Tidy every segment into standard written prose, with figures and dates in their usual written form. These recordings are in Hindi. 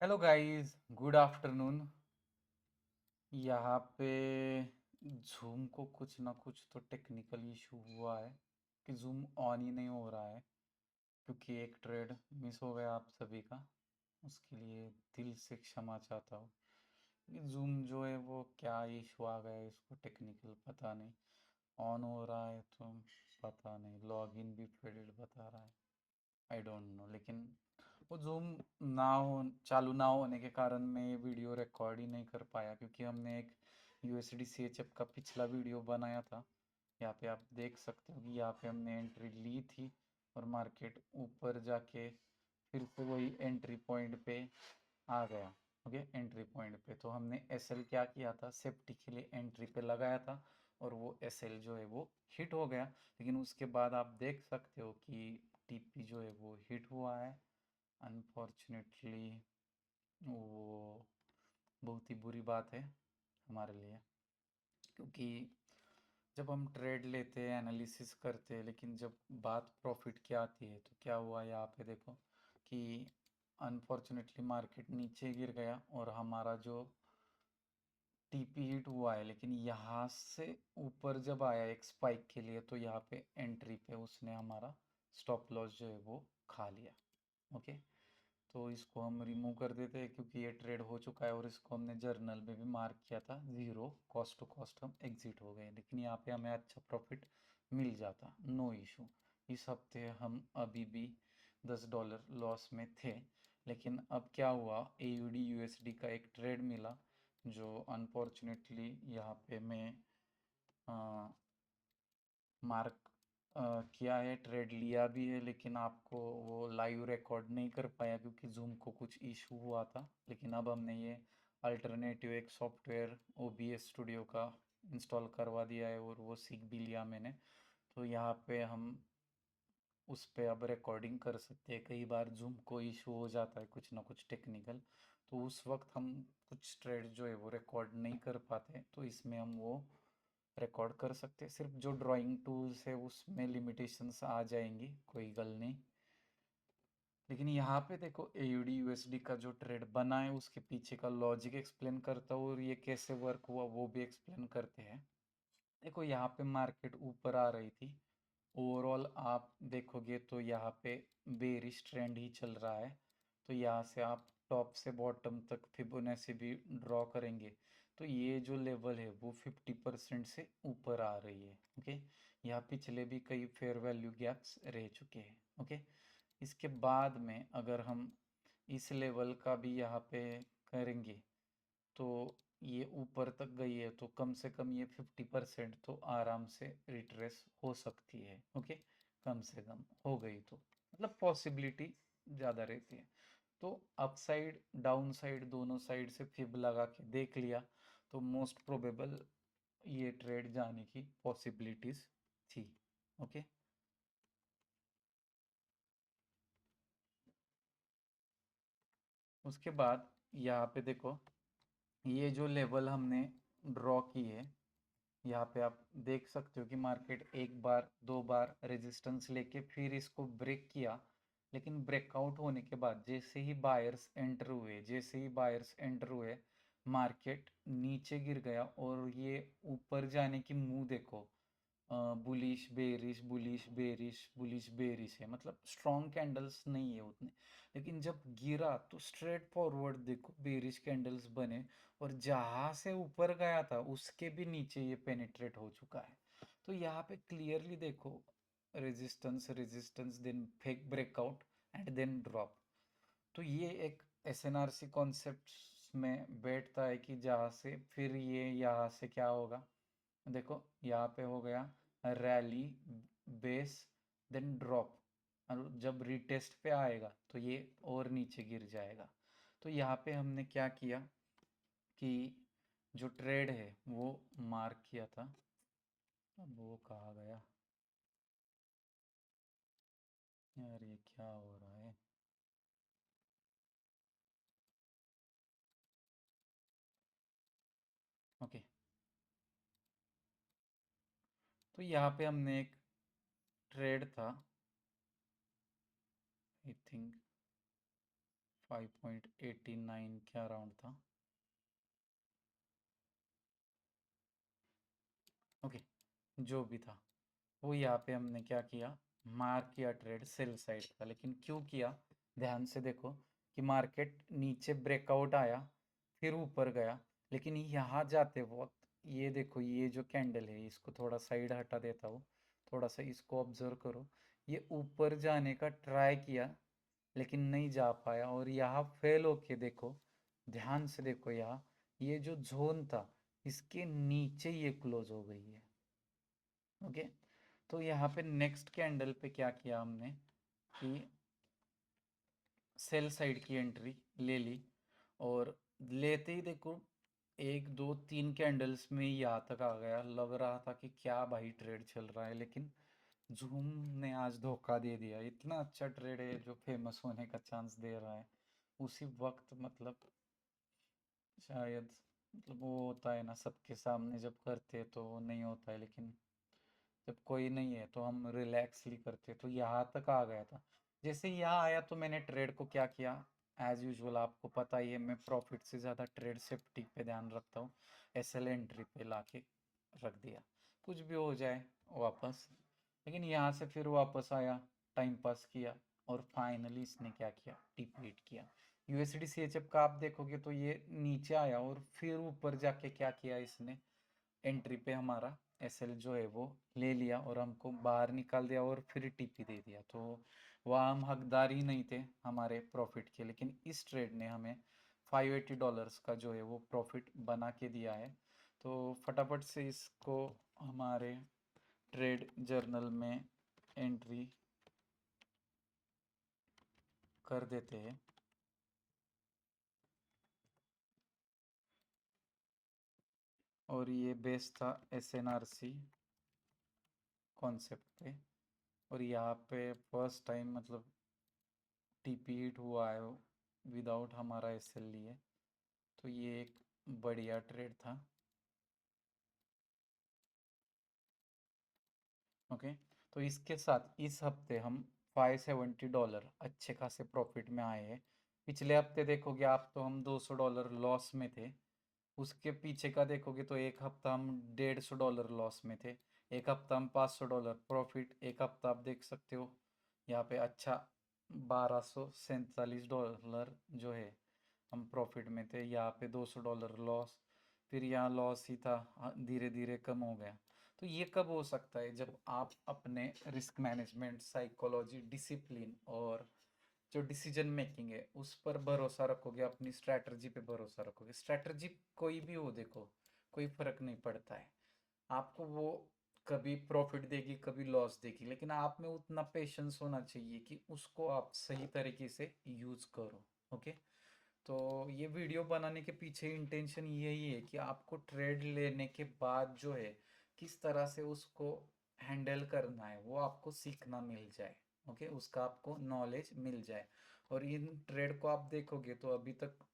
Hello guys, good afternoon. यहाँ पे जूम को कुछ ना कुछ तो टेक्निकल इशू हुआ है कि जूम ऑन ही नहीं हो रहा है, क्योंकि एक ट्रेड मिस हो गया आप सभी का। उसके लिए दिल से क्षमा चाहता हूँ। ये जूम जो है वो क्या इशू आ गया है, इसको टेक्निकल पता नहीं। ऑन हो रहा है तो पता नहीं, लॉगिन भी फेल्ड बता रहा है। आई डोंट नो, लेकिन वो जूम ना हो चालू ना होने के कारण मैं ये वीडियो रिकॉर्ड ही नहीं कर पाया, क्योंकि हमने एक यूएसडी सीएचएफ का पिछला वीडियो बनाया था। यहाँ पे आप देख सकते हो कि यहाँ पे हमने एंट्री ली थी और मार्केट ऊपर जाके फिर से वही एंट्री पॉइंट पे आ गया। ओके, एंट्री पॉइंट पे तो हमने एसएल क्या किया था, सेफ्टी के लिए एंट्री पे लगाया था और वो एसएल जो है वो हिट हो गया। लेकिन उसके बाद आप देख सकते हो कि टीपी जो है वो हिट हुआ है। अनफॉर्चुनेटली वो बहुत ही बुरी बात है हमारे लिए, क्योंकि जब हम ट्रेड लेते हैं, एनालिसिस करते हैं, लेकिन जब बात प्रॉफिट की आती है तो क्या हुआ यहाँ पे देखो कि अनफॉर्चुनेटली मार्केट नीचे गिर गया और हमारा जो टीपी हिट हुआ है, लेकिन यहाँ से ऊपर जब आया एक स्पाइक के लिए तो यहाँ पे एंट्री पे उसने हमारा स्टॉप लॉस जो है वो खा लिया। ओके, तो इसको हम रिमूव कर देते हैं, क्योंकि ये ट्रेड हो चुका है और इसको हमने जर्नल में भी मार्क किया था, ज़ीरो कॉस्ट टू कॉस्ट हम एग्जिट हो गए, लेकिन यहाँ पे हमें अच्छा प्रॉफिट मिल जाता, नो इशू। इस हफ्ते हम अभी भी $10 लॉस में थे। लेकिन अब क्या हुआ, AUD USD का एक ट्रेड मिला जो अनफॉर्चुनेटली यहाँ पे मैं मार्क किया है, ट्रेड लिया भी है, लेकिन आपको वो लाइव रिकॉर्ड नहीं कर पाया क्योंकि जूम को कुछ इशू हुआ था। लेकिन अब हमने ये अल्टरनेटिव एक सॉफ्टवेयर OBS स्टूडियो का इंस्टॉल करवा दिया है और वो सीख भी लिया मैंने। तो यहाँ पे हम उस पे अब रिकॉर्डिंग कर सकते हैं। कई बार जूम को इशू हो जाता है कुछ ना कुछ टेक्निकल, तो उस वक्त हम कुछ ट्रेड जो है वो रिकॉर्ड नहीं कर पाते, तो इसमें हम वो रिकॉर्ड कर सकते हैं। सिर्फ जो ड्राइंग टूल्स है उसमें लिमिटेशंस आ जाएंगी, कोई गल नहीं। लेकिन यहाँ पे देखो, AUD USD का जो ट्रेड बना है उसके पीछे का लॉजिक एक्सप्लेन करता हूँ और ये कैसे वर्क हुआ वो भी एक्सप्लेन करते हैं। देखो, यहाँ पे मार्केट ऊपर आ रही थी। ओवरऑल आप देखोगे तो यहाँ पे बेरिश ट्रेंड ही चल रहा है। तो यहाँ से आप टॉप से बॉटम तक फिबोनाची भी ड्रॉ करेंगे तो ये जो लेवल है वो 50% से ऊपर आ रही है। ओके, यहाँ पिछले भी कई फेयर वैल्यू गैप्स रह चुके हैं। ओके, इसके बाद में अगर हम इस लेवल का भी यहाँ पे करेंगे तो ये ऊपर तक गई है, तो कम से कम ये 50% तो आराम से रिट्रेस हो सकती है। ओके, कम से कम हो गई तो मतलब पॉसिबिलिटी ज़्यादा रहती है। तो अपसाइड डाउन साइड दोनों साइड से फिब लगा के देख लिया तो मोस्ट प्रोबेबल ये ट्रेड जाने की पॉसिबिलिटीज थी। ओके, उसके बाद यहाँ पे देखो, ये जो लेवल हमने ड्रॉ की है, यहाँ पे आप देख सकते हो कि मार्केट एक बार दो बार रेजिस्टेंस लेके फिर इसको ब्रेक किया। लेकिन ब्रेकआउट होने के बाद जैसे ही बायर्स एंटर हुए मार्केट नीचे गिर गया और ये ऊपर जाने की मुंह देखो, bullish bearish bullish bearish bullish bearish है, मतलब स्ट्रॉन्ग कैंडल्स नहीं है उतने। लेकिन जब गिरा तो स्ट्रेट फॉरवर्ड देखो बेरिश कैंडल्स बने और जहाँ से ऊपर गया था उसके भी नीचे ये पेनिट्रेट हो चुका है। तो यहाँ पे क्लियरली देखो, resistance resistance then fake breakout and then drop. तो ये एक SNRC कॉन्सेप्ट में बैठता है कि जहाँ से फिर ये यहाँ से क्या होगा, देखो यहाँ पे हो गया रैली, बेस, देन ड्रॉप, और जब रिटेस्ट पे आएगा तो ये और नीचे गिर जाएगा। तो यहाँ पे हमने क्या किया कि जो ट्रेड है वो मार्क किया था। अब वो कहाँ गया यार, ये क्या हो रहा है। ओके, तो यहाँ पे हमने एक ट्रेड था, आई थिंक 5.89 क्या राउंड था। ओके, जो भी था वो यहाँ पे हमने क्या किया, मार्क किया ट्रेड सेल साइड का। लेकिन क्यों किया, ध्यान से देखो कि मार्केट नीचे ब्रेकआउट आया, फिर ऊपर गया, लेकिन यहाँ जाते वक्त ये देखो, ये जो कैंडल है इसको थोड़ा साइड हटा देता हूँ, थोड़ा सा इसको ऑब्जर्व करो। ये ऊपर जाने का ट्राई किया लेकिन नहीं जा पाया, और यहाँ फेल होके देखो, ध्यान से देखो यहाँ, ये जो जोन था इसके नीचे ये क्लोज हो गई है। ओके, तो यहाँ पे नेक्स्ट कैंडल पे क्या किया हमने कि सेल साइड की एंट्री ले ली, और लेते ही देखो एक दो तीन कैंडल्स में ही यहाँ तक आ गया। लग रहा था कि क्या भाई ट्रेड चल रहा है, लेकिन जूम ने आज धोखा दे दिया। इतना अच्छा ट्रेड है जो फेमस होने का चांस दे रहा है, उसी वक्त मतलब शायद, मतलब वो होता है ना सबके सामने जब करते हैं तो वो नहीं होता है, लेकिन जब कोई नहीं है तो हम रिलैक्सली करते, तो यहाँ तक आ गया था। जैसे ही यहाँ आया तो मैंने ट्रेड को क्या किया, एज यूजुअल आपको पता ही है मैं प्रॉफिट से ज़्यादा ट्रेड सेफ्टी पे ध्यान रखता हूँ। एसएल एंट्री पे लाके रख दिया, कुछ भी हो जाए वापस। लेकिन यहाँ से फिर वापस आया, टाइम पास किया, और फाइनली इसने क्या किया, टिप किया। यूएसडी सीएचएफ का आप देखोगे तो ये नीचे आया और फिर ऊपर जाके क्या किया इसने, एंट्री पे हमारा एसएल जो है वो ले लिया और हमको बाहर निकाल दिया और फिर टीपी दे दिया। तो वह हम हकदार ही नहीं थे हमारे प्रॉफिट के, लेकिन इस ट्रेड ने हमें $580 का जो है वो प्रॉफिट बना के दिया है। तो फटाफट से इसको हमारे ट्रेड जर्नल में एंट्री कर देते हैं। और ये बेस था एसएनआरसी कॉन्सेप्ट पे, और यहाँ पे फर्स्ट टाइम मतलब टीपी हिट हुआ है विदाउट हमारा एसएल लिए, तो ये एक बढ़िया ट्रेड था। ओके, तो इसके साथ इस हफ्ते हम $570 अच्छे खासे प्रॉफिट में आए हैं। पिछले हफ्ते देखोगे आप तो हम $200 लॉस में थे। उसके पीछे का देखोगे तो एक हफ्ता हम $150 लॉस में थे, एक हफ्ता हम $500 प्रॉफिट, एक हफ्ता आप देख सकते हो यहाँ पे अच्छा $1247 जो है हम प्रॉफिट में थे। यहाँ पे $200 लॉस, फिर यहाँ लॉस ही था, धीरे धीरे कम हो गया। तो ये कब हो सकता है, जब आप अपने रिस्क मैनेजमेंट, साइकोलॉजी, डिसिप्लिन और जो डिसीजन मेकिंग है उस पर भरोसा रखोगे, अपनी स्ट्रैटेजी पे भरोसा रखोगे। स्ट्रैटेजी कोई भी हो देखो, कोई फर्क नहीं पड़ता है, आपको वो कभी प्रॉफिट देगी कभी लॉस देगी, लेकिन आप में उतना पेशेंस होना चाहिए कि उसको आप सही तरीके से यूज करो। ओके, तो ये वीडियो बनाने के पीछे इंटेंशन यही है कि आपको ट्रेड लेने के बाद जो है किस तरह से उसको हैंडल करना है वो आपको सीखना मिल जाए। ओके, उसका आपको नॉलेज मिल जाए। और इन ट्रेड को आप देखोगे तो अभी तक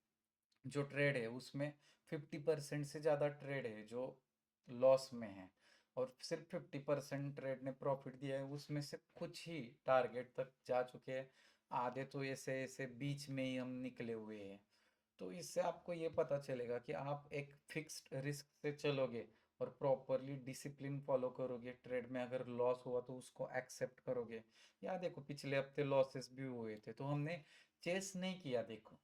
जो ट्रेड है उसमें 50% से ज़्यादा ट्रेड है जो लॉस में है, और सिर्फ 50% ट्रेड ने प्रॉफिट दिया है। उसमें से कुछ ही टारगेट तक जा चुके हैं, आधे तो ऐसे ऐसे बीच में ही हम निकले हुए हैं। तो इससे आपको ये पता चलेगा कि आप एक फिक्स्ड रिस्क से चलोगे और प्रॉपरली डिसिप्लिन फॉलो करोगे। ट्रेड में अगर लॉस हुआ तो उसको एक्सेप्ट करोगे। या देखो पिछले हफ्ते लॉसेस भी हुए थे तो हमने चेस नहीं किया। देखो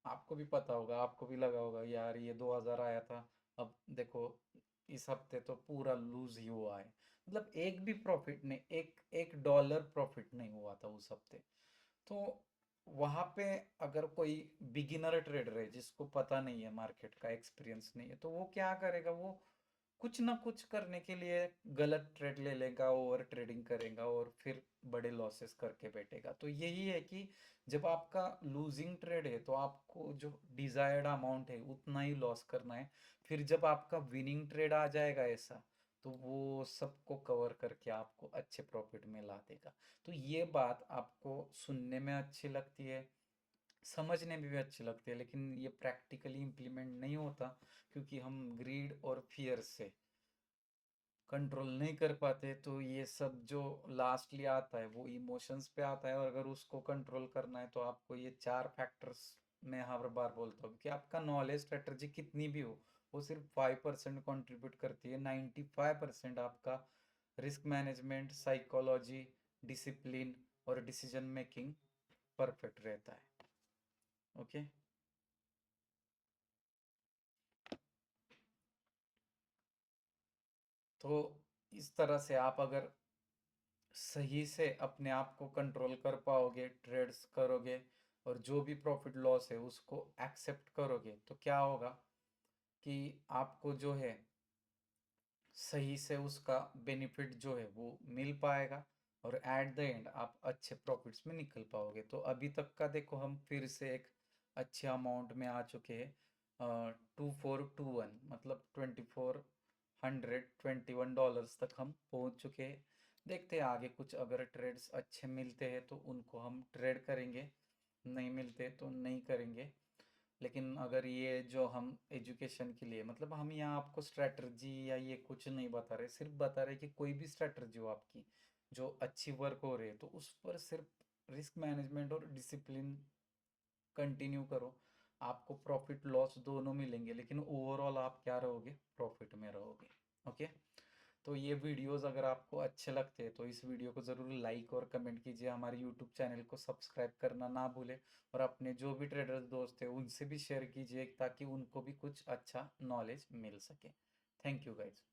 आपको भी पता होगा, आपको भी लगा होगा यार ये 2000 आया था, अब देखो इस हफ्ते तो पूरा लूज ही हुआ है। मतलब एक भी प्रॉफिट नहीं, एक एक डॉलर प्रॉफिट नहीं हुआ था उस हफ्ते। तो वहां पे अगर कोई बिगिनर ट्रेडर है जिसको पता नहीं है, मार्केट का एक्सपीरियंस नहीं है, तो वो क्या करेगा, वो कुछ ना कुछ करने के लिए गलत ट्रेड ले लेगा, ओवर ट्रेडिंग करेगा और फिर बड़े लॉसेस करके बैठेगा। तो यही है कि जब आपका लूजिंग ट्रेड है तो आपको जो डिजायर्ड अमाउंट है उतना ही लॉस करना है। फिर जब आपका विनिंग ट्रेड आ जाएगा ऐसा, तो वो सबको कवर करके आपको अच्छे प्रॉफिट में ला देगा। तो ये बात आपको सुनने में अच्छी लगती है, समझने में भी अच्छी लगती है, लेकिन ये प्रैक्टिकली इम्प्लीमेंट नहीं होता क्योंकि हम ग्रीड और फियर से कंट्रोल नहीं कर पाते तो ये सब जो लास्टली आता है वो इमोशंस पे आता है, और अगर उसको कंट्रोल करना है तो आपको ये चार फैक्टर्स मैं हर बार बोलता हूँ कि आपका नॉलेज स्ट्रेटजी कितनी भी हो, वो सिर्फ 5% कंट्रीब्यूट करती है। 95% आपका रिस्क मैनेजमेंट, साइकोलॉजी, डिसिप्लिन और डिसीजन मेकिंग परफेक्ट रहता है। ओके। तो इस तरह से आप अगर सही से अपने आप को कंट्रोल कर पाओगे, ट्रेड्स करोगे और जो भी प्रॉफिट लॉस है उसको एक्सेप्ट करोगे, तो क्या होगा कि आपको जो है सही से उसका बेनिफिट जो है वो मिल पाएगा, और एट द एंड आप अच्छे प्रॉफिट्स में निकल पाओगे। तो अभी तक का देखो, हम फिर से एक अच्छे अमाउंट में आ चुके हैं। 2421 मतलब 2421 डॉलर्स तक हम पहुंच चुके हैं। देखते हैं आगे कुछ अगर ट्रेड्स अच्छे मिलते हैं तो उनको हम ट्रेड करेंगे, नहीं मिलते तो नहीं करेंगे। लेकिन अगर ये जो हम एजुकेशन के लिए, मतलब हम यहाँ आपको स्ट्रैटेजी या ये कुछ नहीं बता रहे, सिर्फ बता रहे कि कोई भी स्ट्रैटेजी हो आपकी जो अच्छी वर्क हो रही है तो उस पर सिर्फ रिस्क मैनेजमेंट और डिसिप्लिन कंटिन्यू करो। आपको प्रॉफिट लॉस दोनों मिलेंगे, लेकिन ओवरऑल आप क्या रहोगे, प्रॉफिट में रहोगे। ओके। तो ये वीडियोस अगर आपको अच्छे लगते हैं तो इस वीडियो को ज़रूर लाइक और कमेंट कीजिए, हमारे यूट्यूब चैनल को सब्सक्राइब करना ना भूलें, और अपने जो भी ट्रेडर्स दोस्त हैं उनसे भी शेयर कीजिए ताकि उनको भी कुछ अच्छा नॉलेज मिल सके। Thank you guys.